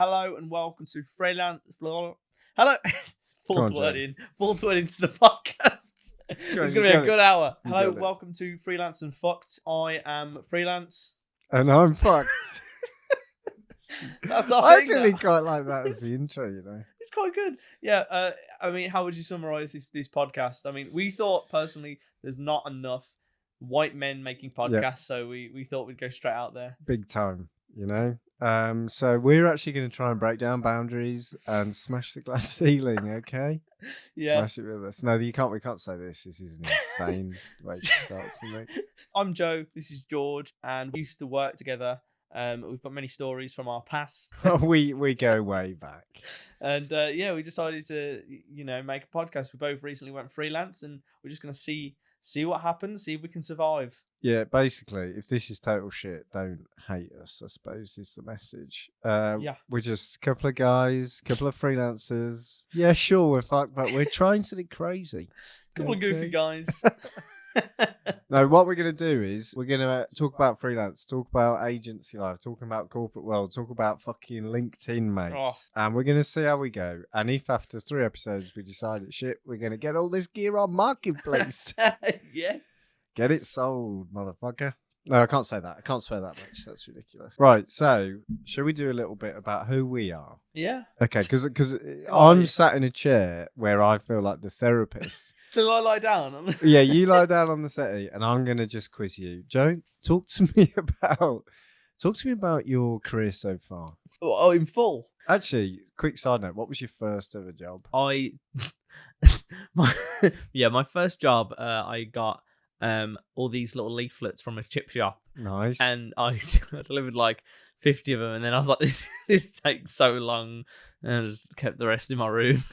Hello and welcome to Freelance. Hello, Go on, fourth word into the podcast. It's on, gonna be a good hour. You Hello, got it. welcome to Freelance and Fxcked. I am Freelance. And I'm fucked. That's our I thing. actually quite like that as the intro, you know. It's quite good. Yeah. I mean, how would you summarize this podcast? I mean, we thought personally there's not enough white men making podcasts, so we thought we'd go straight out there. Big time, you know. So we're actually going to try and break down boundaries and smash the glass ceiling, okay? Yeah. Smash it with us. No, we can't say this. This is an insane way to start something. I'm Joe. This is George, and we used to work together. We've got many stories from our past. we go way back. And we decided to, make a podcast. We both recently went freelance, and we're just going to see what happens, see if we can survive. Yeah, basically, if this is total shit, don't hate us, I suppose, is the message. We're just a couple of guys, couple of freelancers. Yeah, sure, we're fucked, but we're trying something crazy. Couple of goofy guys. No, what we're going to do is we're going to talk about freelance, talk about agency life, talking about corporate world, talk about fucking LinkedIn, mates. And we're going to see how we go. And if after 3 episodes we decide it's shit, we're going to get all this gear on Marketplace. Yes. Get it sold, motherfucker. No, I can't say that. I can't swear that much. That's ridiculous. Right, so shall we do a little bit about who we are? Yeah. Okay, because I'm sat in a chair where I feel like the therapist. So I lie down? Yeah, you lie down on the settee and I'm going to just quiz you. Joe, talk to me about your career so far. Oh, in full? Actually, quick side note, what was your first ever job? My first job, I got all these little leaflets from a chip shop. Nice. And I delivered like 50 of them, and then I was like, this takes so long, and I just kept the rest in my room.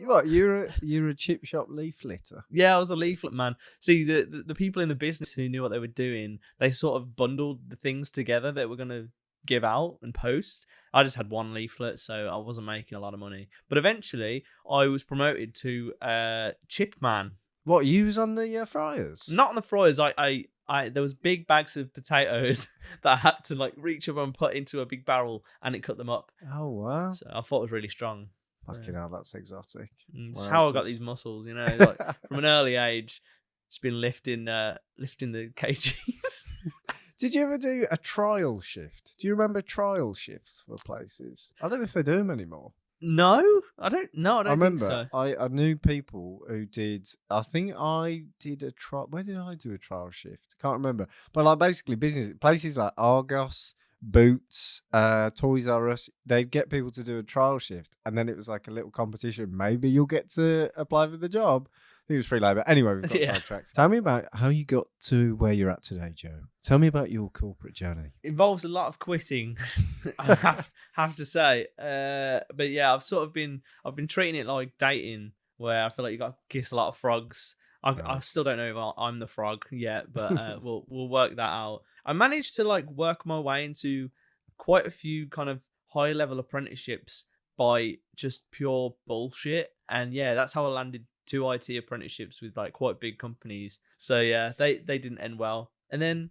What, you're a chip shop leafleter? Yeah, I was a leaflet man. See, the people in the business who knew what they were doing, they sort of bundled the things together that we're going to give out and post. I just had one leaflet, so I wasn't making a lot of money. But eventually, I was promoted to chip man. What, you was on the fryers? Not on the fryers. I there was big bags of potatoes that I had to like reach up and put into a big barrel, and it cut them up. Oh wow! So I thought it was really strong. Fucking hell, that's exotic. It's how I got these muscles, like from an early age. Just been lifting the kgs. Did you ever do a trial shift? Do you remember trial shifts for places? I don't know if they do them anymore. No, I don't. No, I don't remember, think so. I knew people who did. I think I did a trial. Where did I do a trial shift? Can't remember. But like basically business places like Argos, Boots, Toys R Us, they'd get people to do a trial shift, and then it was like a little competition. Maybe you'll get to apply for the job. I think it was free labour. Anyway, we've got sidetracked. Tell me about how you got to where you're at today, Joe. Tell me about your corporate journey. Involves a lot of quitting, I have to say. But yeah, I've been treating it like dating, where I feel like you got to kiss a lot of frogs. I still don't know if I'm the frog yet, but we'll work that out. I managed to like work my way into quite a few kind of high level apprenticeships by just pure bullshit. And yeah, that's how I landed 2 IT apprenticeships with like quite big companies. So yeah, they didn't end well. And then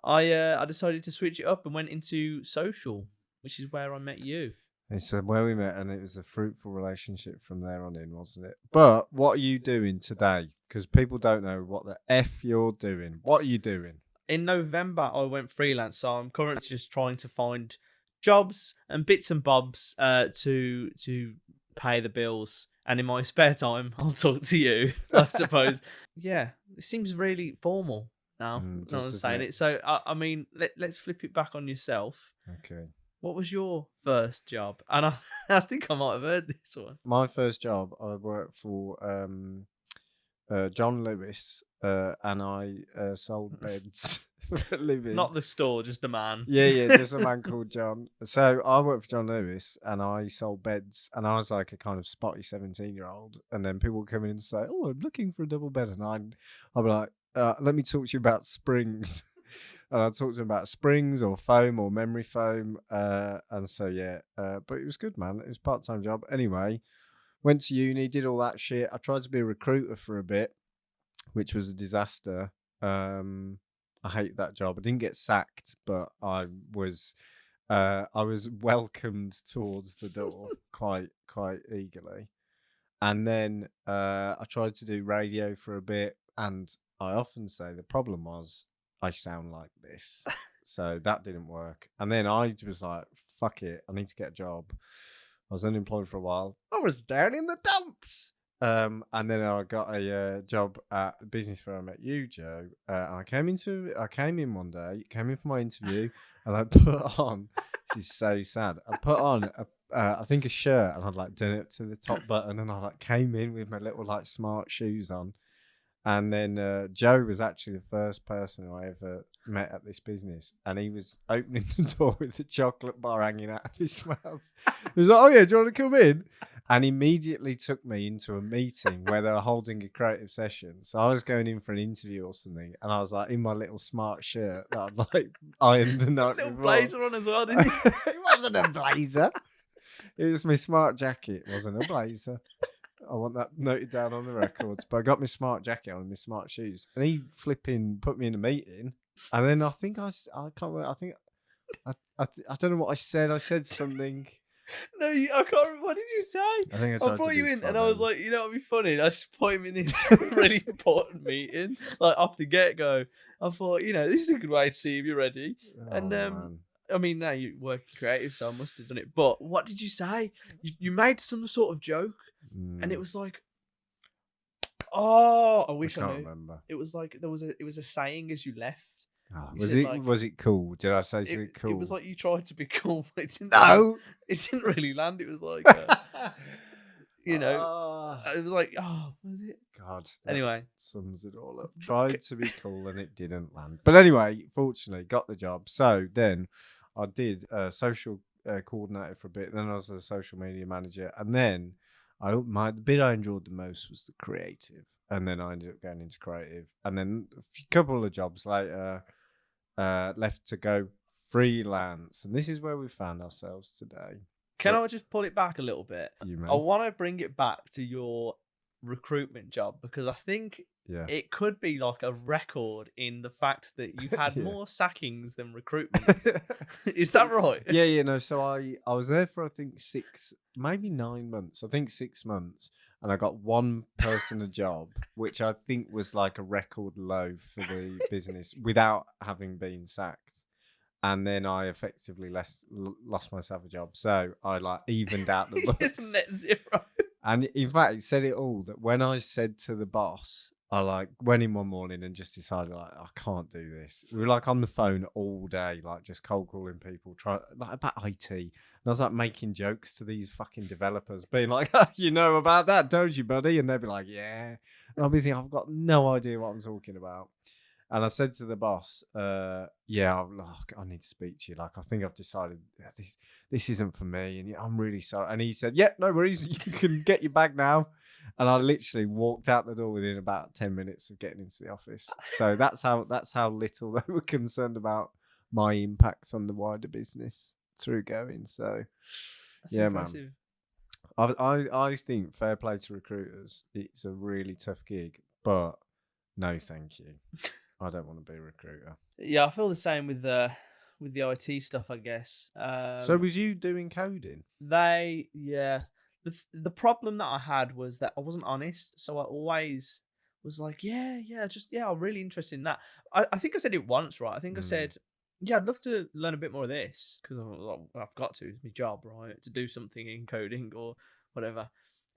I decided to switch it up and went into social, which is where I met you. And so where we met, and it was a fruitful relationship from there on in, wasn't it? But what are you doing today? Because people don't know what the F you're doing. What are you doing? In November, I went freelance, so I'm currently just trying to find jobs and bits and bobs to pay the bills. And in my spare time, I'll talk to you, I suppose. Yeah, it seems really formal now. I was saying it. So, I mean, let's flip it back on yourself. Okay. What was your first job? And I think I might have heard this one. My first job, I worked for John Lewis, and I sold beds for a living. Not the store, just a man. Yeah, just a man called John. So I worked for John Lewis, and I sold beds, and I was like a kind of spotty 17-year-old. And then people would come in and say, "Oh, I'm looking for a double bed," and I'd be like, "Let me talk to you about springs." And I talked to him about springs or foam or memory foam. And so, yeah, but it was good, man. It was a part-time job. Anyway, went to uni, did all that shit. I tried to be a recruiter for a bit, which was a disaster. I hated that job. I didn't get sacked, but I was I was welcomed towards the door quite eagerly. And then I tried to do radio for a bit, and I often say the problem was I sound like this. So that didn't work. And then I was like, fuck it, I need to get a job. I was unemployed for a while. I was down in the dumps. And then I got a job at the business where I met you, Joe. And I came in one day, came in for my interview, and I put on, this is so sad, I put on I think a shirt, and I'd like done it to the top button, and I like came in with my little like smart shoes on. And then Joe was actually the first person who I ever met at this business, and he was opening the door with a chocolate bar hanging out of his mouth. He was like, "Oh yeah, do you want to come in?" And immediately took me into a meeting where they were holding a creative session. So I was going in for an interview or something, and I was like in my little smart shirt that I'd like ironed the night Little before. blazer on as well, didn't you? It wasn't a blazer. It was my smart jacket. It wasn't a blazer. I want that noted down on the records. But I got my smart jacket on and my smart shoes, and he flipping put me in a meeting. And then I think I can't remember. I think I don't know what I said. I said something. No, I can't remember. What did you say? I think I brought you in, and I was like, you know what would be funny? I just put him in this really important meeting, like off the get go. I thought, this is a good way to see if you're ready. And man. I mean, now you work creative, so I must have done it. But what did you say? You made some sort of joke, and it was like, oh, I wish I can't knew. remember. It was like it was a saying as you left. Oh, You was it cool? Did I say something cool? It was like you tried to be cool, but it didn't. No. It didn't really land. It was like, it was like, oh, was it? God. Anyway, sums it all up. Tried to be cool and it didn't land. But anyway, fortunately, got the job. So then I did social coordinator for a bit. Then I was a social media manager, and then the bit I enjoyed the most was the creative. And then I ended up going into creative, and then a couple of jobs later, left to go freelance, and this is where we found ourselves today. Can I just pull it back a little bit? You may. I want to bring it back to your recruitment job, because I think it could be like a record in the fact that you had more sackings than recruitments. Is that right? Yeah. No, so I was there for I think 6, maybe 9 months. I think 6 months, and I got one person a job, which I think was like a record low for the business without having been sacked. And then I effectively lost myself a job. So I like evened out the books. It's net zero. And in fact, it said it all, that when I said to the boss, I like went in one morning and just decided like, I can't do this. We were like on the phone all day, like just cold calling people, like about IT. And I was like making jokes to these fucking developers, being like, oh, you know about that, don't you, buddy? And they'd be like, yeah. And I'll be thinking, I've got no idea what I'm talking about. And I said to the boss, I need to speak to you. Like, I think I've decided this isn't for me, and I'm really sorry. And he said, yeah, no worries. You can get your bag now. And I literally walked out the door within about 10 minutes of getting into the office. So that's how little they were concerned about my impact on the wider business through going. So, that's impressive. Man. I think fair play to recruiters. It's a really tough gig, but no, thank you. I don't want to be a recruiter. Yeah, I feel the same with the IT stuff, I guess. So was you doing coding? The problem that I had was that I wasn't honest, so I always was like, I'm really interested in that. I think I said it once, right? I think I said, I'd love to learn a bit more of this, because I've got to, it's my job, right, to do something in coding or whatever.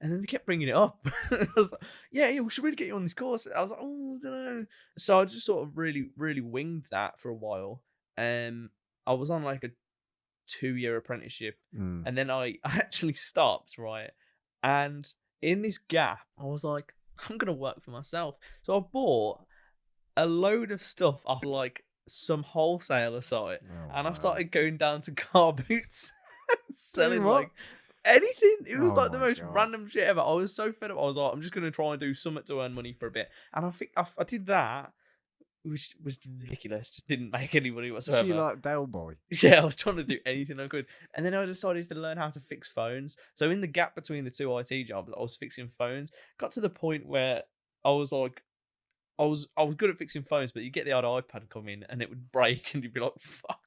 And then they kept bringing it up. I was like, we should really get you on this course. I was like, oh, I don't know. So I just sort of really, really winged that for a while. I was on like a 2-year apprenticeship, and then I actually stopped, right? And in this gap, I was like, I'm going to work for myself. So I bought a load of stuff off like some wholesaler site, and I started going down to car boots and selling like anything. It was like the most random shit ever. I was so fed up. I was like, I'm just going to try and do something to earn money for a bit. And I think I did that, which was ridiculous. Just didn't make any money whatsoever. So you like Dale Boy? Yeah, I was trying to do anything I could. And then I decided to learn how to fix phones. So in the gap between the two IT jobs, I was fixing phones. Got to the point where I was like, I was good at fixing phones, but you get the odd iPad come in and it would break and you'd be like, fuck.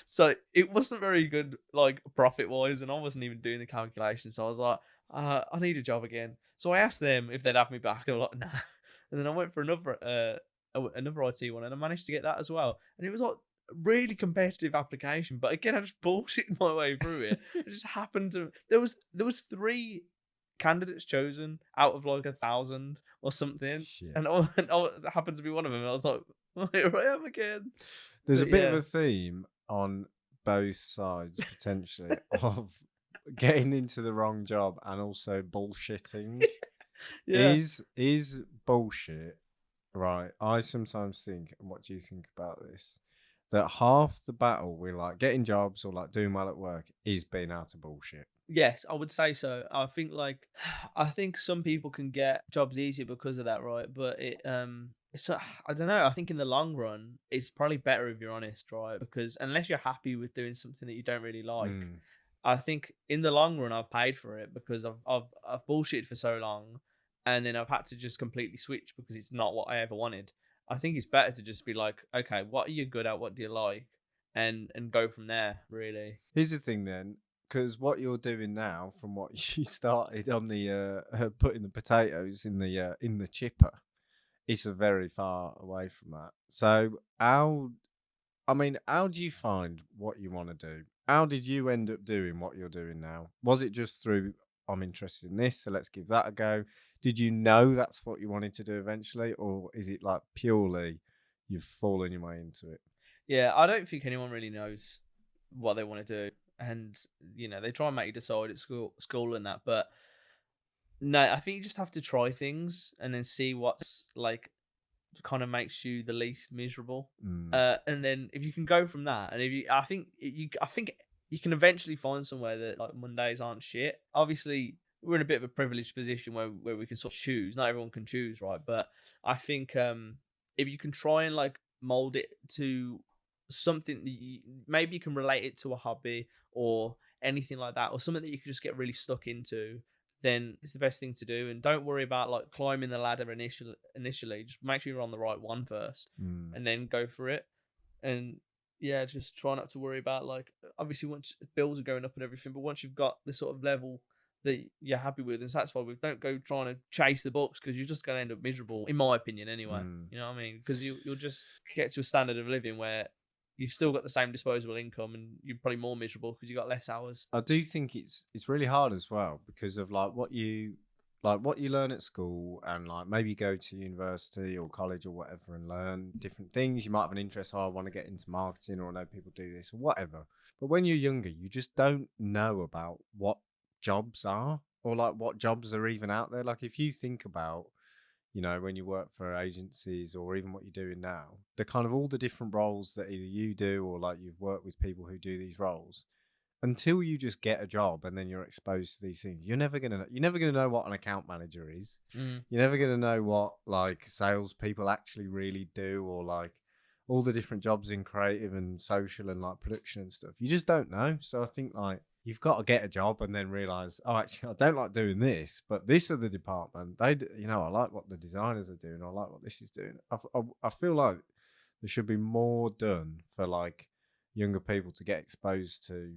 So it wasn't very good, like profit wise, and I wasn't even doing the calculations. So I was like, I need a job again. So I asked them if they'd have me back. They were like, nah. And then I went for another IT one, and I managed to get that as well. And it was like a really competitive application. But again, I just bullshit my way through it. It just happened to there was three candidates chosen out of like 1,000 or something, Shit. and I happened to be one of them. And I was like, here I am again. There's a But bit of yeah, a theme on both sides potentially of getting into the wrong job and also bullshitting. yeah. Is bullshit right? I sometimes think, and what do you think about this? That half the battle with like getting jobs or like doing well at work is being out of bullshit. Yes, I would say so. I think like I think some people can get jobs easier because of that, right? But it's I don't know. I think in the long run, it's probably better if you're honest, right? Because unless you're happy with doing something that you don't really like, Mm. I think in the long run I've paid for it because I've bullshitted for so long, and then I've had to just completely switch because it's not what I ever wanted. I think it's better to just be like, okay, what are you good at? What do you like? And go from there, really. Here's the thing then, because what you're doing now, from what you started on the putting the potatoes in the chipper, it's a very far away from that. So how I mean, how do you find what you want to do? How did you end up doing what you're doing now? Was it just through, I'm interested in this, so let's give that a go? Did you know that's what you wanted to do eventually? Or is it like purely you've fallen your way into it? Yeah, I don't think anyone really knows what they want to do, and they try and make you decide at school and that. But no, I think you just have to try things and then see what's like kind of makes you the least miserable. Mm, And then if you can go from that, and if you, I think you can eventually find somewhere that like Mondays aren't shit. Obviously, we're in a bit of a privileged position where we can sort of choose. Not everyone can choose, right? But I think if you can try and like mold it to something that maybe you can relate it to a hobby or anything like that, or something that you can just get really stuck into, then it's the best thing to do. And don't worry about like climbing the ladder initially. Just make sure you're on the right one first, mm. and then go for it. And yeah, just try not to worry about like obviously once bills are going up and everything, but once you've got the sort of level that you're happy with and satisfied with, don't go trying to chase the books because you're just going to end up miserable, in my opinion, anyway. Mm. You know what I mean? Because you'll just get to a standard of living where you've still got the same disposable income and you're probably more miserable because you got less hours. I do think it's really hard as well because of what you learn at school and like maybe go to university or college or whatever and learn different things. You might have an interest, oh, I want to get into marketing or I know people do this or whatever. But when you're younger, you just don't know about what jobs are or like what jobs are even out there. Like if you think about, when you work for agencies or even what you're doing now, the kind of all the different roles that either you do or like you've worked with people who do these roles until you just get a job and then you're exposed to these things, you're never gonna know what an account manager is. Mm. You're never gonna know what like salespeople actually really do, or like all the different jobs in creative and social and like production and stuff. You just don't know. So I think like you've got to get a job and then realize, oh, actually, I don't like doing this, but this is the department. I like what the designers are doing. I like what this is doing. I feel like there should be more done for like younger people to get exposed to.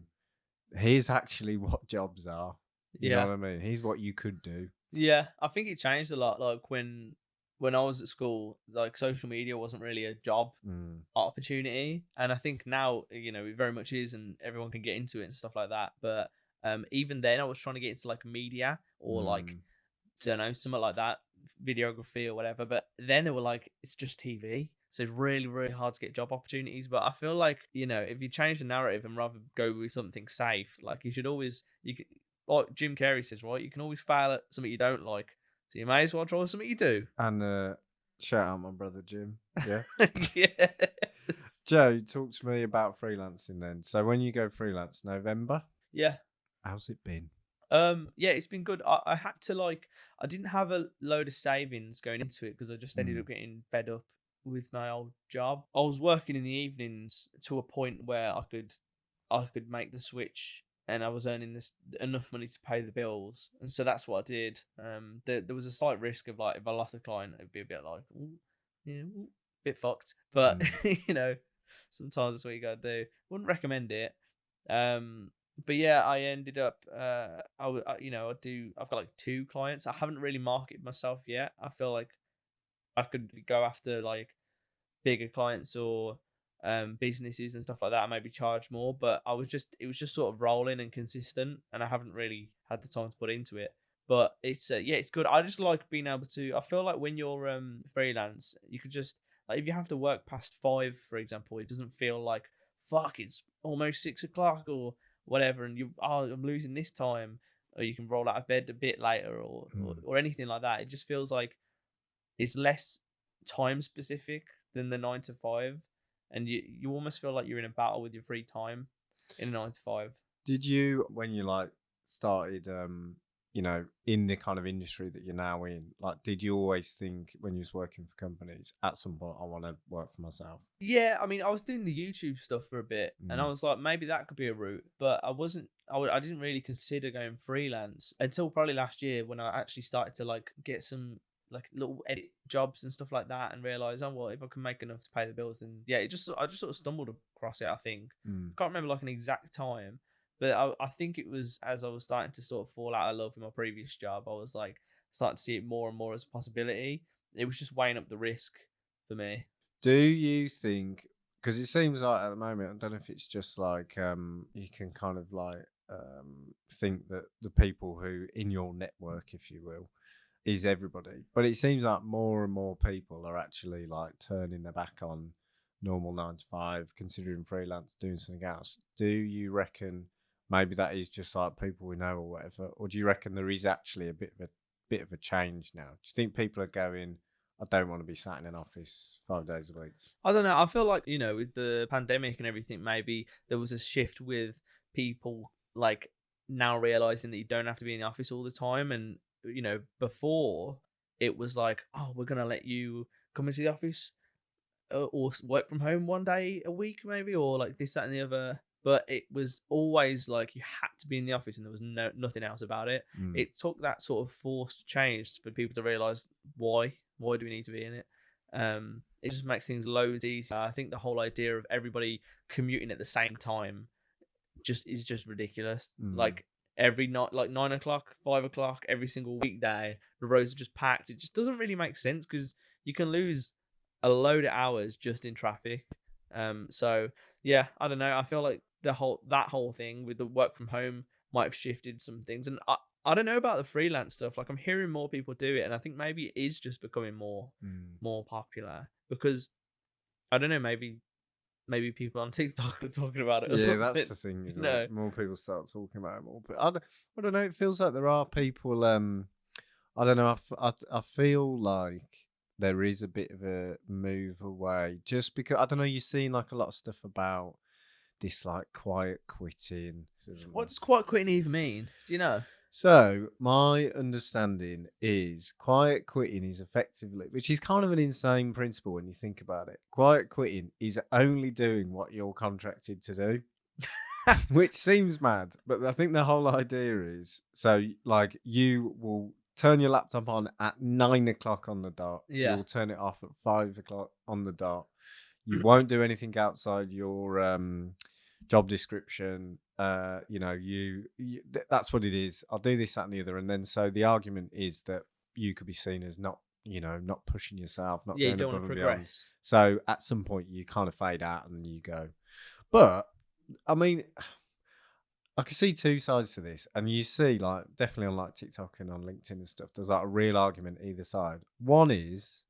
Here's actually what jobs are. You know Yeah. what I mean? Here's what you could do. Yeah, I think it changed a lot. Like when I was at school, like social media wasn't really a job Mm, opportunity, and I think now it very much is, and everyone can get into it and stuff like that. But even then, I was trying to get into like media or like mm. don't know something like that, videography or whatever. But then they were like, it's just TV. So it's really, really hard to get job opportunities. But I feel like, if you change the narrative and rather go with something safe, like like Jim Carrey says, right? You can always fail at something you don't like. So you may as well try something you do. And shout out my brother Jim. Yeah. Yeah. Joe, talk to me about freelancing then. So when you go freelance, November, Yeah. how's it been? Yeah, it's been good. I had to I didn't have a load of savings going into it because I just ended Mm, up getting fed up with my old job. I was working in the evenings to a point where I could make the switch and I was earning this enough money to pay the bills. And so that's what I did. There was a slight risk of like if I lost a client, it'd be a bit like, ooh, bit fucked. But mm. you know, Sometimes that's what you gotta do. Wouldn't recommend it. Um, but yeah, I ended up. I've got like 2 clients. I haven't really marketed myself yet. I feel like I could go after like bigger clients or businesses and stuff like that and maybe charge more. But it was just sort of rolling and consistent, and I haven't really had the time to put into it. But it's it's good. I just like being able to. I feel like when you're freelance, you could just like if you have to work past 5, for example, it doesn't feel like fuck. It's almost 6 o'clock or whatever, and I'm losing this time. Or you can roll out of bed a bit later, or anything like that. It just feels like it's less time specific than the 9 to 5, and you almost feel like you're in a battle with your free time in a 9 to 5. Did you, when you like started, in the kind of industry that you're now in, like, did you always think when you was working for companies at some point, I want to work for myself? Yeah, I mean, I was doing the YouTube stuff for a bit, and I Mm. was like, maybe that could be a route, but I wasn't. I didn't really consider going freelance until probably last year when I actually started to like get some like little edit jobs and stuff like that, and realize, oh well, if I can make enough to pay the bills, then yeah, I just sort of stumbled across it. I think Mm. I can't remember like an exact time, but I think it was as I was starting to sort of fall out of love with my previous job. I was like starting to see it more and more as a possibility. It was just weighing up the risk for me. Do you think, because it seems like at the moment, I don't know if it's just like you can kind of like think that the people who in your network, if you will, is everybody. But it seems like more and more people are actually like turning their back on normal 9 to 5, considering freelance, doing something else. Do you reckon maybe that is just like people we know or whatever, or do you reckon there is actually a bit of a change now? Do you think people are going, I don't want to be sat in an office 5 days a week? I don't know. I feel like, with the pandemic and everything, maybe there was a shift with people like now realizing that you don't have to be in the office all the time. And, before it was like, oh, we're going to let you come into the office or work from home one day a week, maybe, or like this, that, and the other. But it was always like you had to be in the office and there was nothing else about it. Mm. It took that sort of forced change for people to realize why. Why do we need to be in it? It just makes things loads easier. I think the whole idea of everybody commuting at the same time is just ridiculous. Mm. Like every night, like 9 o'clock, 5 o'clock, every single weekday, the roads are just packed. It just doesn't really make sense because you can lose a load of hours just in traffic. So yeah, I don't know. I feel like that whole thing with the work from home might have shifted some things, and I don't know about the freelance stuff. Like I'm hearing more people do it, and I think maybe it is just becoming Mm. more popular because I don't know. Maybe people on TikTok are talking about it or Yeah, something. that's the thing, isn't No. it? More people start talking about it more. But I don't know. It feels like there are people. I don't know. I feel like there is a bit of a move away, just because I don't know. You've seen like a lot of stuff about this like quiet quitting. What does quiet quitting even mean? Do you know? So my understanding is quiet quitting is effectively, which is kind of an insane principle when you think about it. Quiet quitting is only doing what you're contracted to do, which seems mad, but I think the whole idea is so like you will turn your laptop on at 9 o'clock on the dot. Yeah. You'll turn it off at 5 o'clock on the dot. You won't do anything outside your job description. That's what it is. I'll do this, that, and the other. And then so the argument is that you could be seen as not pushing yourself, not Yeah, you going don't above want to and beyond. progress. So at some point you kind of fade out and you go. But I mean, I can see 2 sides to this, and you see like definitely on like TikTok and on LinkedIn and stuff, there's like a real argument either side. One is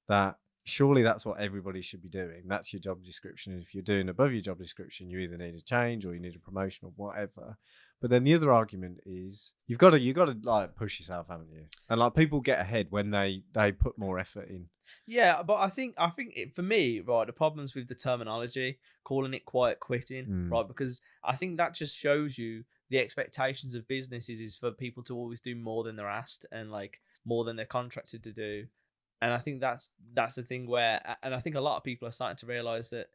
that surely that's what everybody should be doing. That's your job description. And if you're doing above your job description, you either need a change or you need a promotion or whatever. But then the other argument is you've got to like push yourself, haven't you? And like people get ahead when they put more effort in. Yeah, but I think for me, right, the problems with the terminology, calling it quiet quitting, right, because I think that just shows you the expectations of businesses is for people to always do more than they're asked and like more than they're contracted to do. And I think that's the thing where, and I think a lot of people are starting to realize that,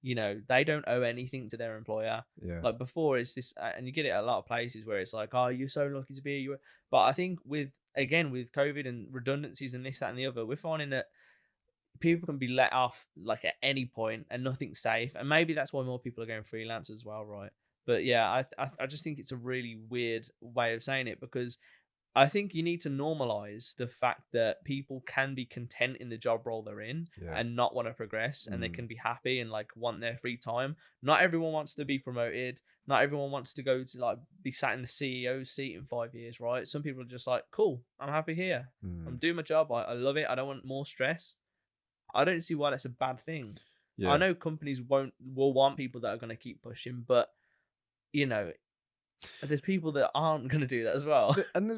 they don't owe anything to their employer. Yeah. Like before, it's this, and you get it at a lot of places where it's like, oh, you're so lucky to be here. But I think with COVID and redundancies and this, that, and the other, we're finding that people can be let off like at any point and nothing's safe, and maybe that's why more people are going freelance as well, right? But yeah, I just think it's a really weird way of saying it, because I think you need to normalize the fact that people can be content in the job role they're in Yeah. and not want to progress, and they Mm. can be happy and like want their free time. Not everyone wants to be promoted. Not everyone wants to go to like be sat in the CEO seat in 5 years, right? Some people are just like, cool, I'm happy here. I'm Mm. doing my job. I love it. I don't want more stress. I don't see why that's a bad thing. I Yeah. know companies will want people that are going to keep pushing, but you know, there's people that aren't going to do that as well. And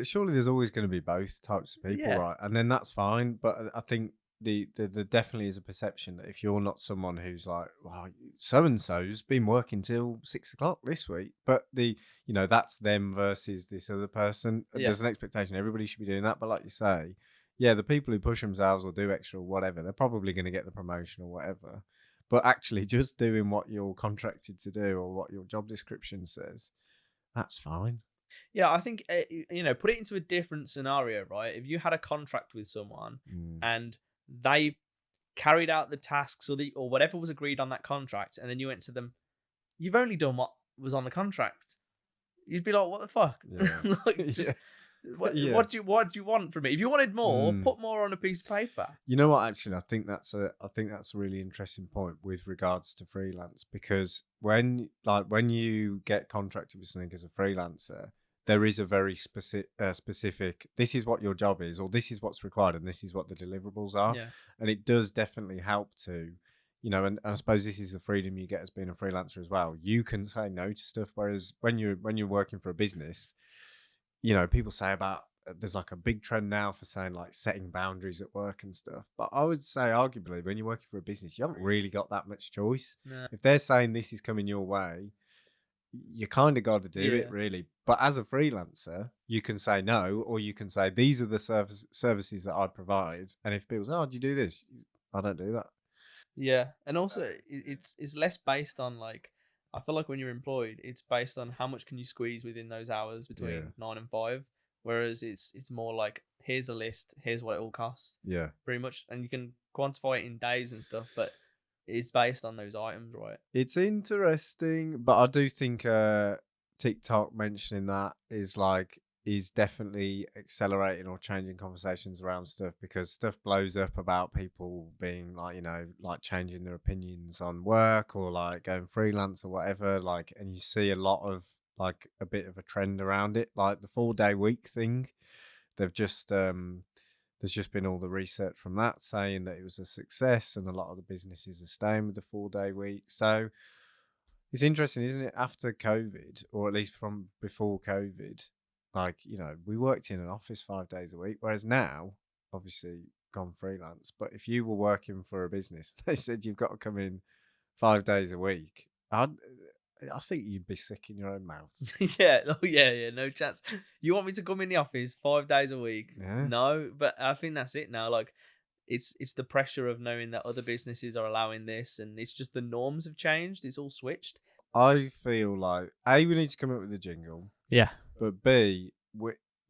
surely there's always going to be both types of people, Yeah. right? And then that's fine. But I think the definitely is a perception that if you're not someone who's like, well, so and so's been working till 6 o'clock this week, but that's them versus this other person. Yeah. There's an expectation everybody should be doing that. But like you say, yeah, the people who push themselves or do extra or whatever, they're probably going to get the promotion or whatever. But actually, just doing what you're contracted to do or what your job description says, that's fine. Yeah, I think put it into a different scenario, right? If you had a contract with someone Mm. and they carried out the tasks or whatever was agreed on that contract, and then you went to them, you've only done what was on the contract. You'd be like, what the fuck? Yeah. Like, just Yeah. what do you want from it? If you wanted more, Mm. put more on a piece of paper. You know what? Actually, I think that's a really interesting point with regards to freelance, because when you get contracted with something as a freelancer, there is a very specific. This is what your job is, or this is what's required, and this is what the deliverables are, Yeah. and it does definitely help to. And I suppose this is the freedom you get as being a freelancer as well. You can say no to stuff, whereas when you're working for a business, people say about there's like a big trend now for saying like setting boundaries at work and stuff. But I would say arguably when you're working for a business, you haven't really got that much choice. No. If they're saying this is coming your way, you kind of got to do it really. But as a freelancer, you can say no, or you can say these are the services that I provide. And if people say, "Oh, do you do this?" I don't do that. Yeah, and also it's less based on like, I feel like when you're employed, it's based on how much can you squeeze within those hours between Yeah. 9 and 5. Whereas it's more like, here's a list, here's what it all costs, Yeah. pretty much, and you can quantify it in days and stuff, but it's based on those items, right? It's interesting, but I do think TikTok mentioning that is definitely accelerating or changing conversations around stuff, because stuff blows up about people being like, like changing their opinions on work or like going freelance or whatever. Like, and you see a lot of like a bit of a trend around it, like the 4-day week thing. They've just there's just been all the research from that saying that it was a success, and a lot of the businesses are staying with the 4-day week. So it's interesting, isn't it? After COVID, or at least from before COVID, like, we worked in an office 5 days a week, whereas now, obviously, gone freelance. But if you were working for a business, they said you've got to come in 5 days a week. I think you'd be sick in your own mouth. Yeah, oh yeah, no chance. You want me to come in the office 5 days a week? Yeah. No, but I think that's it now. Like, it's the pressure of knowing that other businesses are allowing this, and it's just the norms have changed. It's all switched. I feel like A, we need to come up with a jingle, Yeah. but B,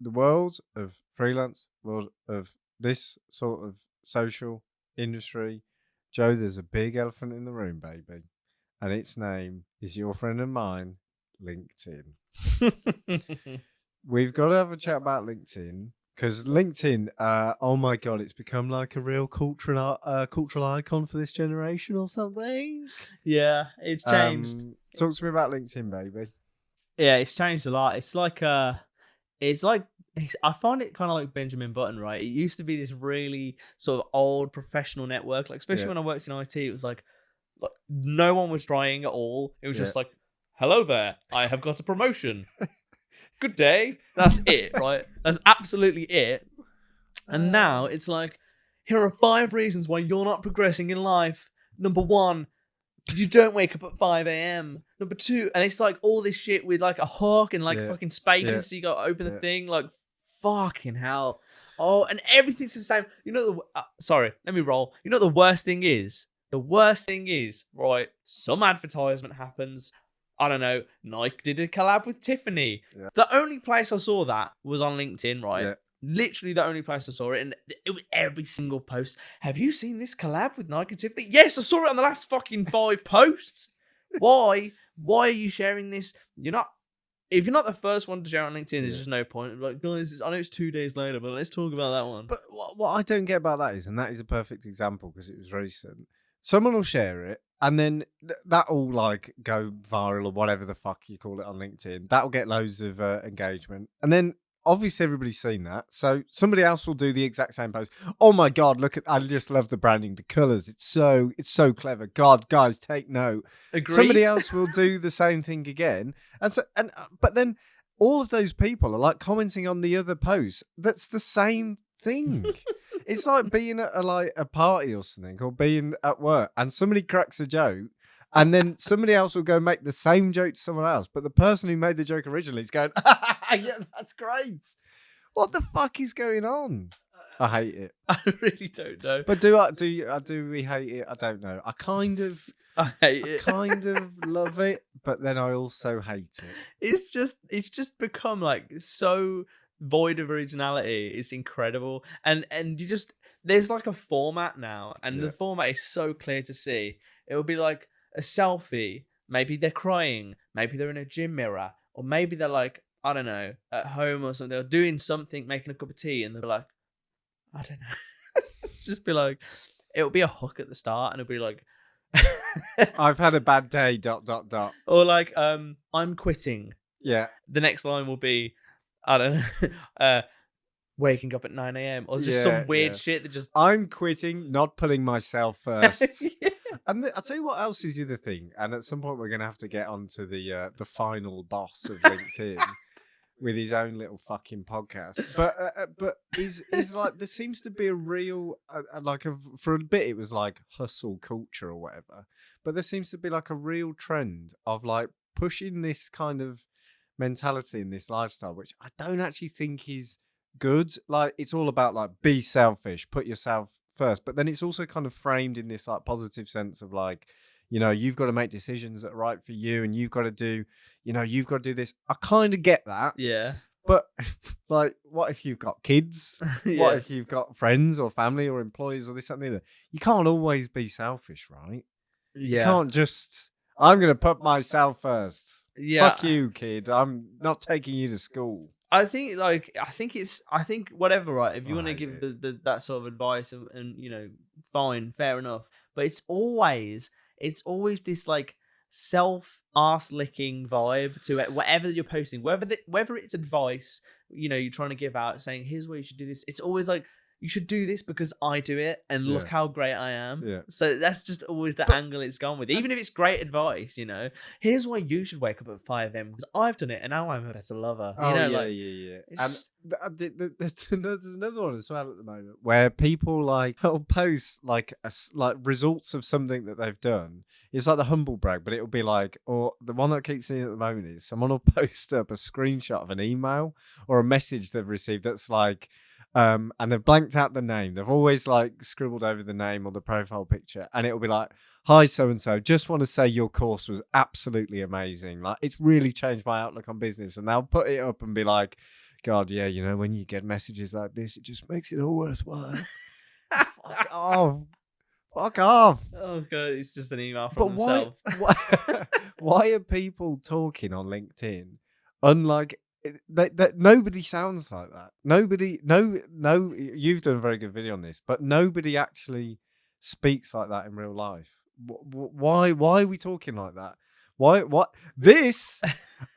the world of freelance, world of this sort of social industry, Joe, there's a big elephant in the room, baby, and its name is your friend and mine, LinkedIn. We've got to have a chat about LinkedIn, because LinkedIn, oh my god, it's become like a real cultural icon for this generation or something. Yeah, it's changed. Talk to me about LinkedIn, baby. Yeah, it's changed a lot. It's like I find it kind of like Benjamin Button, right? It used to be this really sort of old professional network, like especially when I worked in IT. It was like no one was trying at all. It was just like, hello there, I have got a promotion. Good day. That's it, right? That's absolutely it. And now it's like, here are 5 reasons why you're not progressing in life. Number 1, you don't wake up at 5 a.m. Number 2, and it's like all this shit with like a hook and like fucking spaces, so you got to open the thing, like fucking hell. Oh, and everything's the same. Sorry, let me roll. You know what the worst thing is? The worst thing is, right, some advertisement happens. I don't know, Nike did a collab with Tiffany. Yeah. The only place I saw that was on LinkedIn, right? Yeah. Literally the only place I saw it, and it was every single post. Have you seen this collab with Nike and Tiffany? Yes, I saw it on the last fucking 5 posts. Why? Why are you sharing this? If you're not the first one to share on LinkedIn, there's just no point. Like, guys, I know it's 2 days later, but let's talk about that one. But what I don't get about that is, and that is a perfect example because it was recent, someone will share it and then that'll like go viral or whatever the fuck you call it on LinkedIn. That'll get loads of engagement. And then obviously everybody's seen that. So somebody else will do the exact same post. Oh my God, I just love the branding, the colors. It's so clever. God, guys, take note. Agree. Somebody else will do the same thing again. But then all of those people are like commenting on the other posts. That's the same thing. It's like being at a party or something, or being at work, and somebody cracks a joke, and then somebody else will go make the same joke to someone else, but the person who made the joke originally is going, "Yeah, that's great." What the fuck is going on? I hate it. I really don't know. But do we hate it? I don't know. I kind of love it, but then I also hate it. It's just become like so void of originality. It's incredible, and there's like a format now, and the format is so clear to see. It will be like a selfie. Maybe they're crying. Maybe they're in a gym mirror, or maybe they're like, I don't know, at home or something. They're doing something, making a cup of tea, and they're like, I don't know. It's just be like, it'll be a hook at the start, and it'll be like, I've had a bad day. ... Or like, I'm quitting. Yeah. The next line will be, I don't know, waking up at 9 a.m. or just some weird shit that just. I'm quitting, not putting myself first. Yeah. And I'll tell you what else is the other thing. And at some point, we're going to have to get onto the final boss of LinkedIn with his own little fucking podcast. But is like there seems to be a real for a bit it was like hustle culture or whatever. But there seems to be like a real trend of like pushing this kind of mentality and this lifestyle, which I don't actually think is good. Like it's all about like be selfish, put yourself first, but then it's also kind of framed in this like positive sense of like, you know, you've got to make decisions that are right for you, and you've got to do this. I kind of get that, Yeah, but like, what if you've got kids? What if you've got friends or family or employees or this and the other? You can't always be selfish, right? You can't just, I'm gonna put myself first. Fuck you, kid. I'm not taking you to school. I think whatever, right? If you want to give that sort of advice and you know, fine, fair enough. But it's always this like self arse licking vibe to it, whatever you're posting, whether it's advice, you know, you're trying to give out, saying here's why you should do this. It's always like, you should do this because I do it, and look how great I am. Yeah. So that's just always the angle it's gone with. Even if it's great advice, you know, here's why you should wake up at 5 a.m. because I've done it and now I'm a better lover. You know, And there's another one as well at the moment where people like will post like results of something that they've done. It's like the humble brag, but it'll be like, or the one that I keep seeing at the moment is someone will post up a screenshot of an email or a message they've received that's like, and they've blanked out the name. They've always like scribbled over the name or the profile picture, and it'll be like, "Hi, so and so. Just want to say your course was absolutely amazing. Like, it's really changed my outlook on business." And they'll put it up and be like, "God, yeah, you know, when you get messages like this, it just makes it all worthwhile." Fuck off! Fuck off! Oh god, it's just an email from themselves. Why are people talking on LinkedIn unlike? That nobody sounds like that. No, you've done a very good video on this, but nobody actually speaks like that in real life. Why are we talking like that? What this?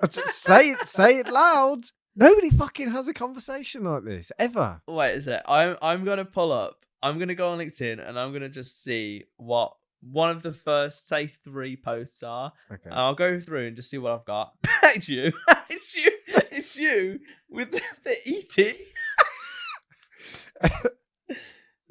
say it loud. Nobody fucking has a conversation like this ever. Wait a sec. I'm gonna pull up. I'm gonna go on LinkedIn and I'm gonna just see what one of the first, say, 3 posts are. Okay. And I'll go through and just see what I've got. It's you. It's you with the ET.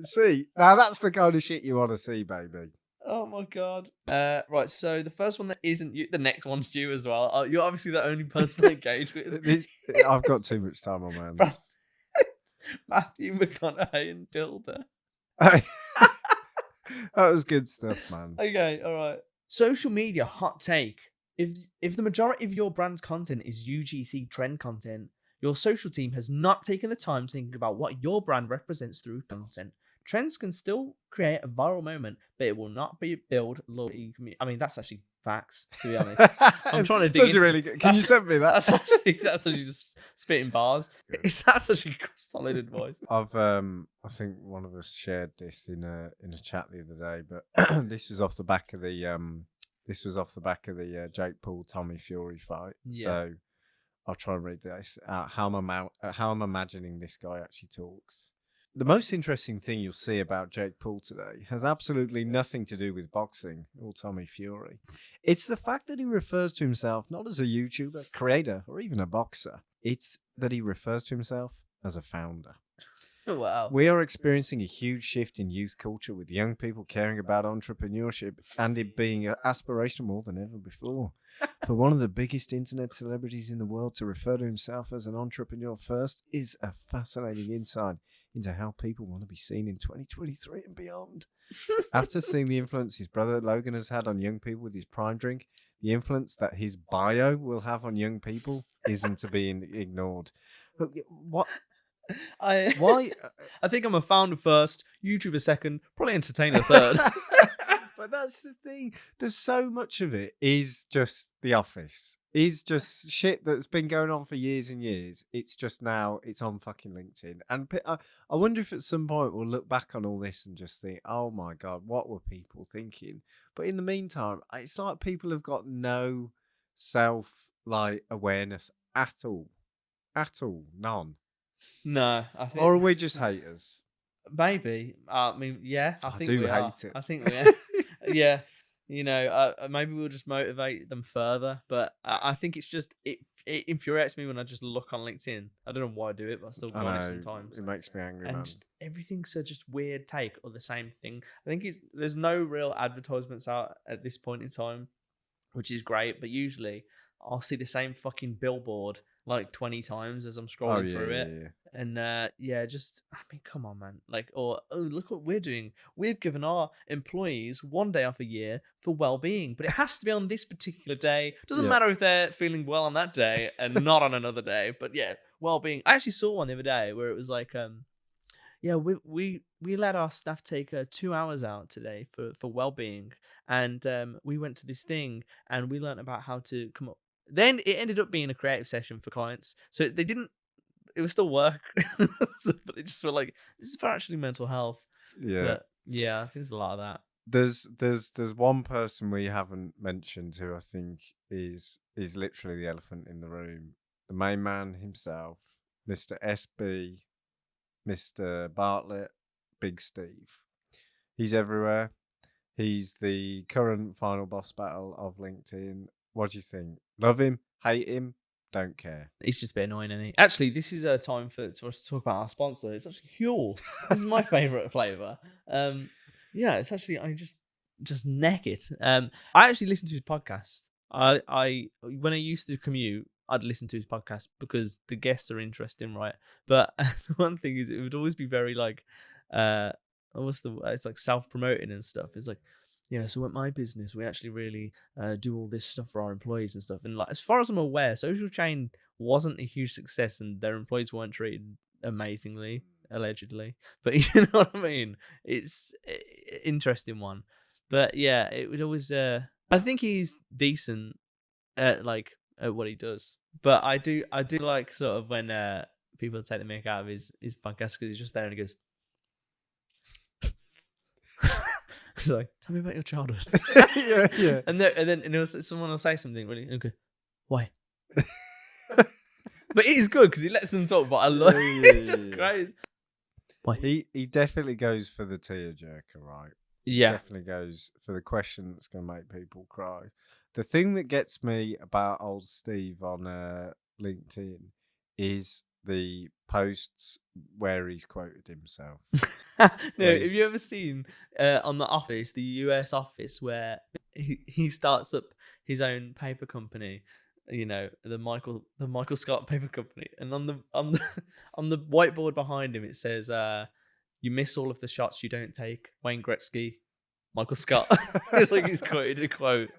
See, now that's the kind of shit you want to see, baby. Oh my god. Right, so the first one that isn't you, the next one's you as well. You're obviously the only person engaged with. I've got too much time on my hands. Matthew McConaughey and Tilda. That was good stuff, man. Okay, all right. Social media hot take. If the majority of your brand's content is UGC trend content, Your social team has not taken the time to think about what your brand represents through content. Trends can still create a viral moment, but it will not build loyalty. I mean, that's actually facts, to be honest. I'm trying to dig into. Really good. Can you send me that? That's actually just spitting bars. That's actually solid advice. I think one of us shared this in a chat the other day, but this was off the back of the Jake Paul Tommy Fury fight. Yeah. So I'll try and read this out. How I'm imagining this guy actually talks. The most interesting thing you'll see about Jake Paul today has absolutely nothing to do with boxing or Tommy Fury. It's the fact that he refers to himself not as a YouTuber, creator, or even a boxer. It's that he refers to himself as a founder. Wow. We are experiencing a huge shift in youth culture, with young people caring about entrepreneurship and it being aspirational more than ever before. For one of the biggest internet celebrities in the world to refer to himself as an entrepreneur first is a fascinating insight into how people want to be seen in 2023 and beyond. After seeing the influence his brother Logan has had on young people with his Prime drink, the influence that his bio will have on young people isn't to be ignored. But what? Why? I think I'm a founder first, YouTuber second, probably entertainer third. But that's the thing. There's so much of it is just The Office. Is just shit that's been going on for years and years. It's just now it's on fucking LinkedIn. And I wonder if at some point we'll look back on all this and just think, oh my God, what were people thinking? But in the meantime, it's like people have got no awareness at all. At all. None. No, I think. Or are we just haters? Maybe. I mean, yeah. I think do we are. hate it. I think we are. Yeah. You know, maybe we'll just motivate them further. But I think it's just it infuriates me when I just look on LinkedIn. I don't know why I do it, but I still go on it sometimes. It makes me angry, and man. just everything's a just weird take or the same thing. I think there's no real advertisements out at this point in time, which is great. But usually I'll see the same fucking billboard like 20 times as I'm scrolling through it. Yeah. And just, I mean, come on, man. Like, or, oh, look what we're doing. We've given our employees 1 day off a year for well-being, but it has to be on this particular day. Doesn't matter if they're feeling well on that day and not on another day, but yeah, well-being. I actually saw one the other day where it was like, we let our staff take 2 hours out today for well-being. And we went to this thing and we learned about how to come up. Then it ended up being a creative session for clients. So they didn't, it was still work, but they just were like, this is for actually mental health. Yeah. But yeah, I think there's a lot of that. There's one person we haven't mentioned who I think is literally the elephant in the room. The main man himself, Mr. SB, Mr. Bartlett, Big Steve. He's everywhere. He's the current final boss battle of LinkedIn. What do you think? Love him? Hate him? Don't care. He's just a bit annoying, isn't he? Actually, this is a time for us to talk about our sponsor. It's actually Huel. This is my favourite flavour. Yeah, it's actually, I just neck it. I actually listened to his podcast. I when I used to commute, I'd listen to his podcast because the guests are interesting, right? But the one thing is, it would always be very like, it's like self-promoting and stuff. It's like, yeah, so at my business, we actually really do all this stuff for our employees and stuff. And like, as far as I'm aware, Social Chain wasn't a huge success and their employees weren't treated amazingly, allegedly. But you know what I mean? It's an interesting one. But yeah, it would always... I think he's decent at what he does. But I do like sort of when people take the mick out of his podcast because he's just there and he goes... It's like, tell me about your childhood. yeah. And then someone will say something really okay. Why? But it is good because he lets them talk. But I love it's just crazy. Why? He definitely goes for the tearjerker, right? Yeah, definitely goes for the question that's going to make people cry. The thing that gets me about old Steve on LinkedIn is the posts where he's quoted himself. No, have you ever seen on The Office, the US office, where he starts up his own paper company? You know, the Michael Scott paper company, and on the whiteboard behind him it says, "You miss all of the shots you don't take." Wayne Gretzky, Michael Scott. It's like he's quoted a quote.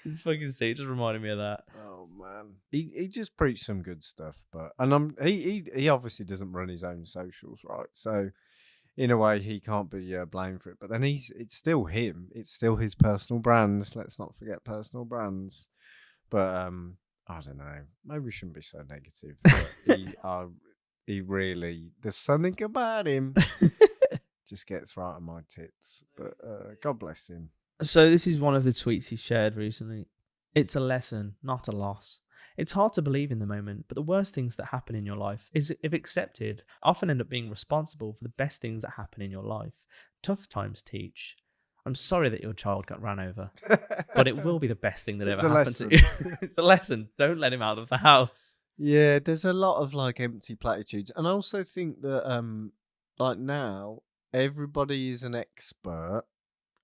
It's fucking sick. It just reminded me of that. Oh man, he just preached some good stuff, but he obviously doesn't run his own socials, right? So in a way, he can't be blamed for it. But then it's still him. It's still his personal brands. Let's not forget personal brands. But I don't know. Maybe we shouldn't be so negative. But he really, there's something about him just gets right on my tits. But God bless him. So this is one of the tweets he shared recently. It's a lesson, not a loss. It's hard to believe in the moment, but the worst things that happen in your life, is if accepted, often end up being responsible for the best things that happen in your life. Tough times teach. I'm sorry that your child got ran over, but it will be the best thing that It's ever a happened to lesson. you. It's a lesson. Don't let him out of the house. Yeah, there's a lot of like empty platitudes, and I also think that like now everybody is an expert,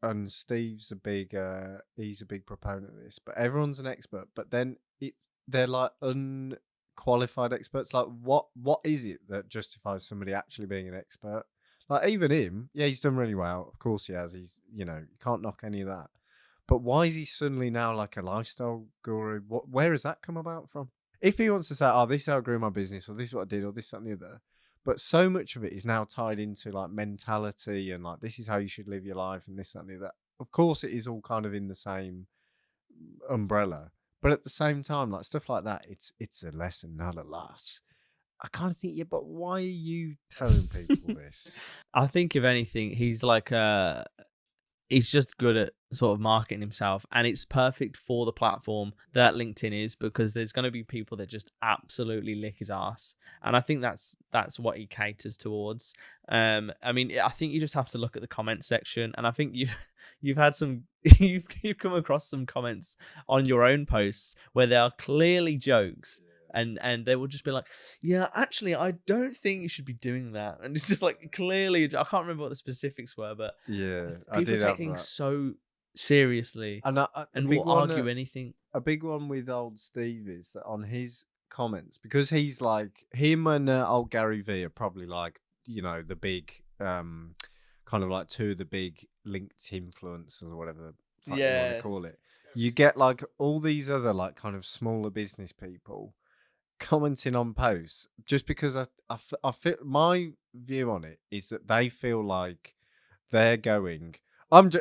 and Steve's a big he's a big proponent of this. But everyone's an expert, but then they're like unqualified experts. Like what is it that justifies somebody actually being an expert? Like even him, yeah, he's done really well. Of course he has. He's you can't knock any of that. But why is he suddenly now like a lifestyle guru? Where has that come about from? If he wants to say, oh, this is how I grew my business, or this is what I did, or this, that, and the other. But so much of it is now tied into like mentality and like this is how you should live your life and this, that, and the other. Of course, it is all kind of in the same umbrella. But at the same time, like stuff like that, it's a lesson, not a loss. I kind of think, yeah, but why are you telling people this? I think if anything, he's like he's just good at sort of marketing himself, and it's perfect for the platform that LinkedIn is, because there's going to be people that just absolutely lick his ass, and I think that's what he caters towards. I mean, I think you just have to look at the comment section, and I think you've had some you've come across some comments on your own posts where they are clearly jokes. And they will just be like, yeah, actually, I don't think you should be doing that. And it's just like clearly, I can't remember what the specifics were, but Yeah, I people did take have things that. so seriously And and will argue anything. A big one with old Steve is that on his comments, because he's like him and old Gary V are probably like the big kind of like two of the big linked influencers or whatever the fuck you want to Yeah. call it. You get like all these other like kind of smaller business people commenting on posts just because I feel my view on it is that they feel like they're going.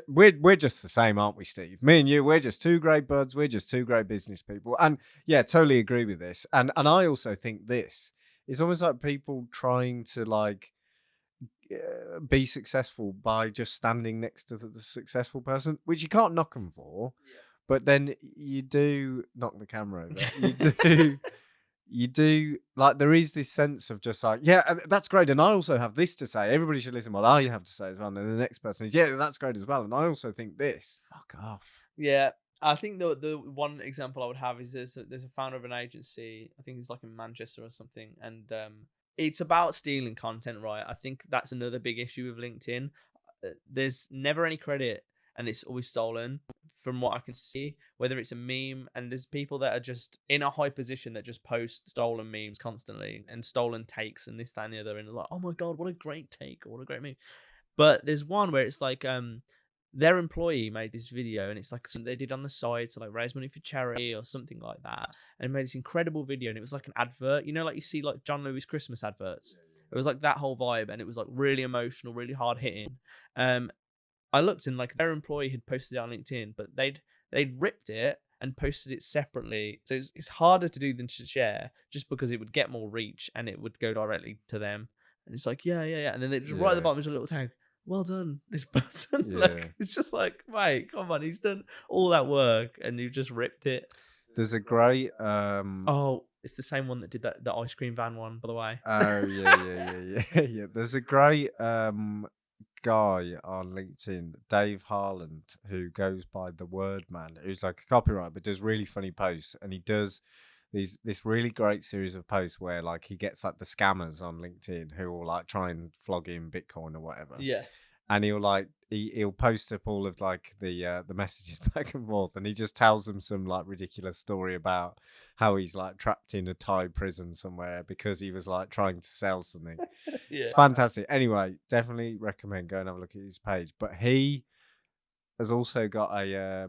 We're just the same, aren't we, Steve? Me and you, we're just two great buds. We're just two great business people, and yeah, totally agree with this. And I also think this is almost like people trying to like be successful by just standing next to the successful person, which you can't knock them for. Yeah. But then you do knock the camera over. You do. You do like there is this sense of just like, yeah, that's great, and I also have this to say. Everybody should listen what I have to say as well. And then the next person is, yeah, that's great as well, and I also think this. Fuck off. Yeah. I think the one example I would have is there's a founder of an agency, I think he's like in Manchester or something, and it's about stealing content, right? I think that's another big issue with LinkedIn. There's never any credit, and it's always stolen. From what I can see, whether it's a meme, and there's people that are just in a high position that just post stolen memes constantly and stolen takes and this, that, and the other, and like, oh my god, what a great take or what a great meme. But there's one where it's like their employee made this video, and it's like something they did on the side to like raise money for charity or something like that, and made this incredible video, and it was like an advert, like you see like John Lewis Christmas adverts. It was like that whole vibe, and it was like really emotional, really hard hitting. I looked, and like their employee had posted it on LinkedIn, but they'd ripped it and posted it separately. So it's harder to do than to share, just because it would get more reach and it would go directly to them. And it's like, yeah. And then they just right at the bottom is a little tag. Well done, this person. Yeah. Like, it's just like, mate, come on, he's done all that work and you've just ripped it. There's a great Oh, it's the same one that did the ice cream van one, by the way. Oh yeah. There's a great guy on LinkedIn, Dave Harland, who goes by the Word Man, who's like a copywriter but does really funny posts, and he does this really great series of posts where like he gets like the scammers on LinkedIn who will like try and flog in Bitcoin or whatever. Yeah. And he'll like he'll post up all of like the messages back and forth, and he just tells them some like ridiculous story about how he's like trapped in a Thai prison somewhere because he was like trying to sell something. Yeah. It's fantastic. Anyway, definitely recommend go and have a look at his page. But he has also got a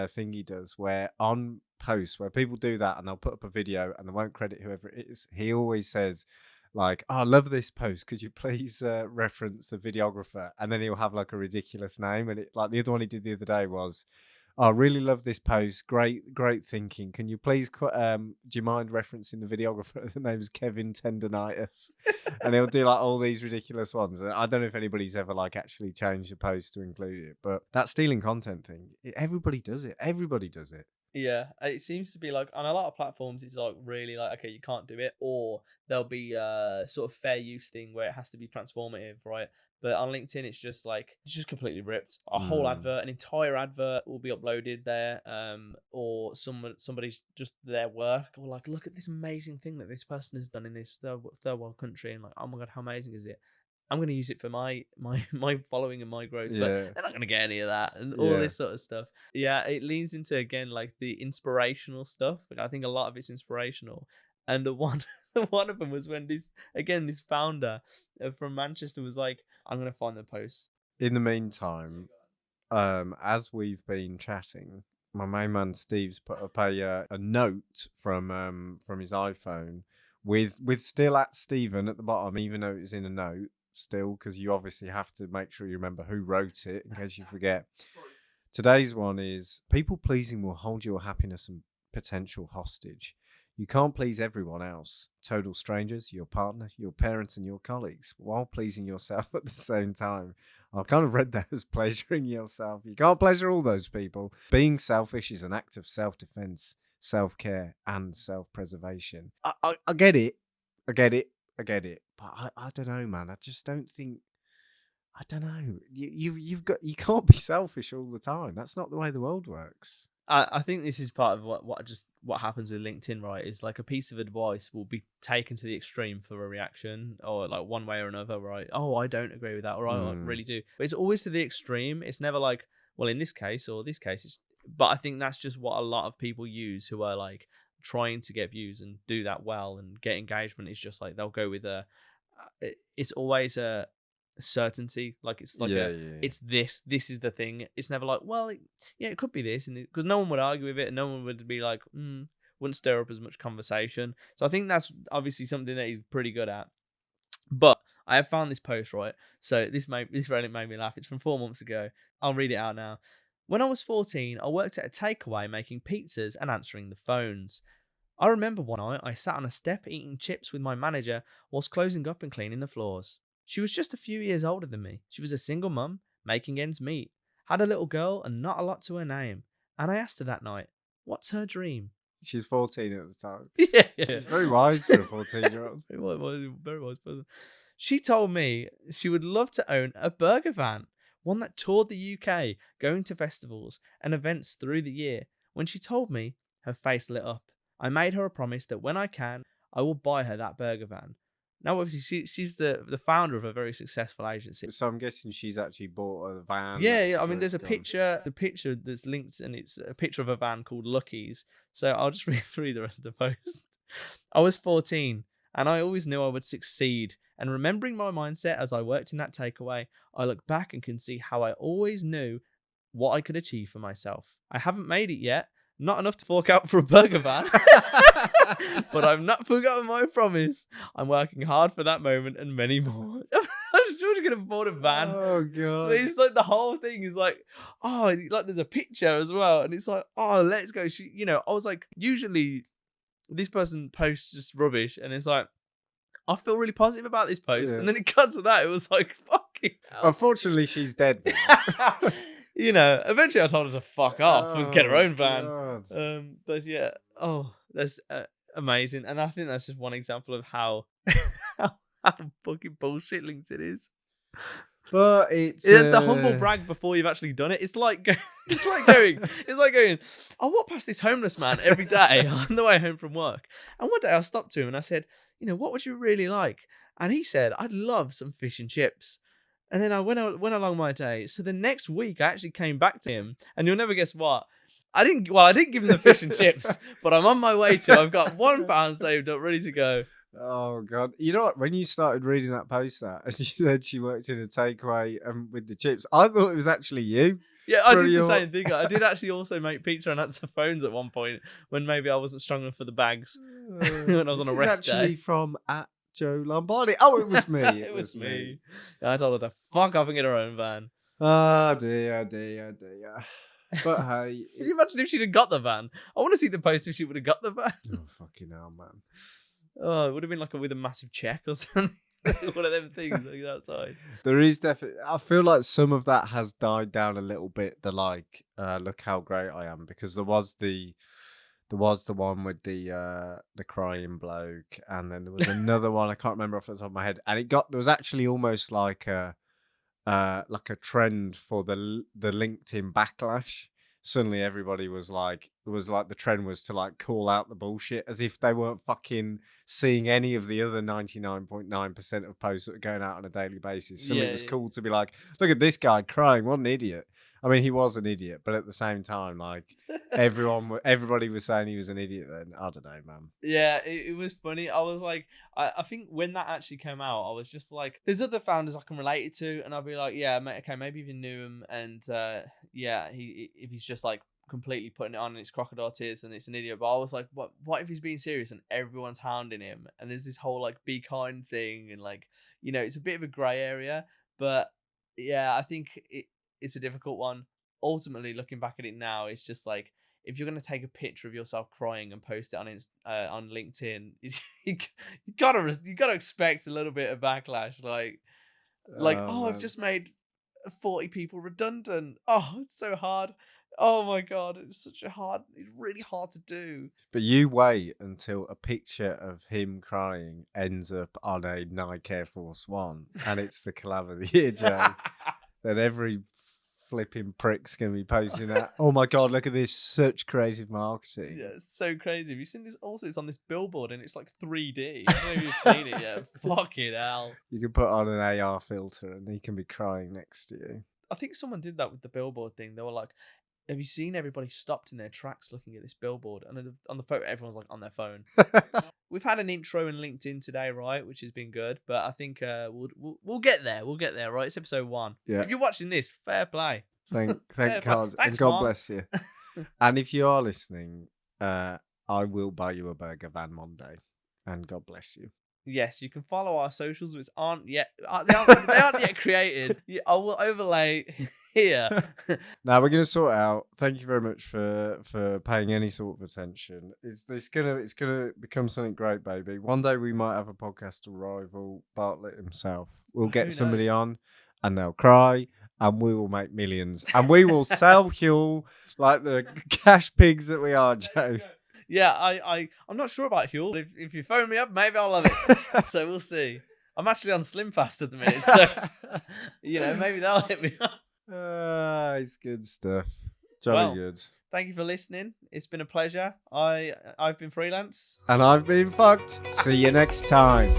thing he does where on posts where people do that and they'll put up a video and they won't credit whoever it is. He always says, like, oh, I love this post. Could you please reference the videographer? And then he'll have like a ridiculous name. And like the other one he did the other day was, oh, I really love this post. Great thinking. Can you please, do you mind referencing the videographer? The name's Kevin Tendonitis. And he'll do like all these ridiculous ones. And I don't know if anybody's ever like actually changed the post to include it, but that stealing content thing, everybody does it. Everybody does it. Yeah, it seems to be like on a lot of platforms, it's like really like, okay, you can't do it, or there'll be sort of fair use thing where it has to be transformative, right? But on LinkedIn, it's just completely ripped. A whole advert, an entire advert will be uploaded there, or somebody's just their work, or like, look at this amazing thing that this person has done in this third world country, and like, oh my god, how amazing is it? I'm going to use it for my following and my growth, but they're not going to get any of that and all this sort of stuff. Yeah, it leans into, again, like the inspirational stuff. Like, I think a lot of it's inspirational. And the one of them was when this founder from Manchester was like, I'm going to find the post. In the meantime, as we've been chatting, my main man Steve's put up a note from his iPhone with still at Stephen at the bottom, even though it was in a note. Still, because you obviously have to make sure you remember who wrote it in case you forget. Today's one is, people pleasing will hold your happiness and potential hostage. You can't please everyone else, total strangers, your partner, your parents and your colleagues, while pleasing yourself at the same time. I kind of read that as pleasuring yourself. You can't pleasure all those people. Being selfish is an act of self-defense, self-care and self-preservation. I get it. But I don't know, man. I just don't think. I don't know. You can't be selfish all the time. That's not the way the world works. I think this is part of what happens with LinkedIn, right? Is like a piece of advice will be taken to the extreme for a reaction, or like one way or another, right? Oh, I don't agree with that, or I really do. But it's always to the extreme. It's never like, well, in this case or this case. But I think that's just what a lot of people use who are like trying to get views and do that well and get engagement. Is just like they'll go with it's always a certainty, like it's like it's this is the thing. It's never like, well, it could be this, and because no one would argue with it and no one would be like, wouldn't stir up as much conversation. So I think that's obviously something that he's pretty good at. But I have found this post, right? So this really made me laugh. It's from 4 months ago. I'll read it out now. When I was 14, I worked at a takeaway making pizzas and answering the phones. I remember one night I sat on a step eating chips with my manager whilst closing up and cleaning the floors. She was just a few years older than me. She was a single mum, making ends meet, had a little girl and not a lot to her name. And I asked her that night, what's her dream? She's 14 at the time. Yeah. She's very wise for a 14-year-old. Very wise person. She told me she would love to own a burger van, one that toured the UK, going to festivals and events through the year. When she told me, her face lit up. I made her a promise that when I can, I will buy her that burger van. Now, obviously, she's the founder of a very successful agency. So I'm guessing she's actually bought a van. Yeah. I mean, there's a picture. The picture that's linked, and it's a picture of a van called Lucky's. So I'll just read through the rest of the post. I was 14, and I always knew I would succeed. And remembering my mindset as I worked in that takeaway, I look back and can see how I always knew what I could achieve for myself. I haven't made it yet. Not enough to fork out for a burger van, but I've not forgotten my promise. I'm working hard for that moment and many more. I'm sure you can afford a van. Oh god! But it's like the whole thing is like, oh, like there's a picture as well, and it's like, oh, let's go. I was like, usually this person posts just rubbish, and it's like, I feel really positive about this post, and then it got to that, it was like, fucking hell. Unfortunately, she's dead now. Eventually I told her to fuck off and get her own van. But yeah, that's amazing. And I think that's just one example of how fucking bullshit LinkedIn is. But it's a humble brag before you've actually done it. It's like going, I walk past this homeless man every day on the way home from work. And one day I stopped to him and I said, what would you really like? And he said, I'd love some fish and chips. And then I went along my day. So the next week, I actually came back to him, and you'll never guess what. I didn't give him the fish and chips, but I'm on my way to. I've got £1 saved up, ready to go. Oh god! You know what? When you started reading that post, and she said she worked in a takeaway with the chips, I thought it was actually you. Yeah, I did the your- same thing. I did actually also make pizza and answer phones at one point when maybe I wasn't strong enough for the bags when I was on a This is rest actually day. from at Joe Lombardi. Oh, it was me. It was me. Yeah, I told her to fuck off and get her own van. Oh dear. But hey, Can you imagine if she'd have got the van? I want to see the post if she would have got the van. oh fucking hell, man. Oh, it would have been like with a massive check or something. One of them things like outside. There is definitely. I feel like some of that has died down a little bit. The like, look how great I am, because there was the one with the crying bloke, and then there was another one I can't remember off the top of my head, and there was actually almost like a trend for the LinkedIn backlash. Suddenly everybody was like, the trend was to like call out the bullshit as if they weren't fucking seeing any of the other 99.9% of posts that were going out on a daily basis. Suddenly it was cool to be like, look at this guy crying, what an idiot. I mean, he was an idiot, but at the same time, like everybody was saying he was an idiot then. I don't know, man. Yeah, it was funny. I was like, I think when that actually came out, I was just like, there's other founders I can relate it to, and I'll be like, yeah, mate, okay, maybe if you knew him, and yeah, if he's just like completely putting it on and it's crocodile tears and it's an idiot. But I was like, what if he's being serious and everyone's hounding him, and there's this whole like be kind thing, and like, you know, it's a bit of a grey area. But yeah, I think it's a difficult one. Ultimately, looking back at it now, it's just like, if you're gonna take a picture of yourself crying and post it on LinkedIn, you gotta expect a little bit of backlash. Like oh, I've just made 40 people redundant. Oh, it's so hard. Oh my god, it's really hard to do. But you wait until a picture of him crying ends up on a Nike Air Force One, and it's the collab of the year, Joe. Then every flipping prick's gonna be posting that. Oh my god, look at this! Such creative marketing. Yeah, it's so crazy. Have you seen this? Also, it's on this billboard and it's like 3D. I don't know if you've seen it yet. Fucking hell. You can put on an AR filter and he can be crying next to you. I think someone did that with the billboard thing. They were like, have you seen everybody stopped in their tracks looking at this billboard? And on the photo, everyone's like on their phone. We've had an intro in LinkedIn today, right? Which has been good. But I think we'll get there. We'll get there, right? It's episode 1. Yeah. If you're watching this, fair play. Thank Fair God. play. Thanks, and God Mark. bless you. And if you are listening, I will buy you a burger van Monday. And God bless you. Yes, you can follow our socials, which aren't yet they aren't yet created. I will overlay here. Now we're gonna sort out. Thank you very much for paying any sort of attention. It's gonna become something great, baby. One day we might have a podcast to rival Bartlett himself. We'll get somebody on, and they'll cry, and we will make millions, and we will sell Huel like the cash pigs that we are, Joe. Yeah, I'm not sure about Huel. If you phone me up, maybe I'll love it. So we'll see. I'm actually on Slim Fast at the minute, so you know, maybe that'll hit me up. It's good stuff. Jolly good. Thank you for listening. It's been a pleasure. I've been Freelance. And I've been fucked. See you next time.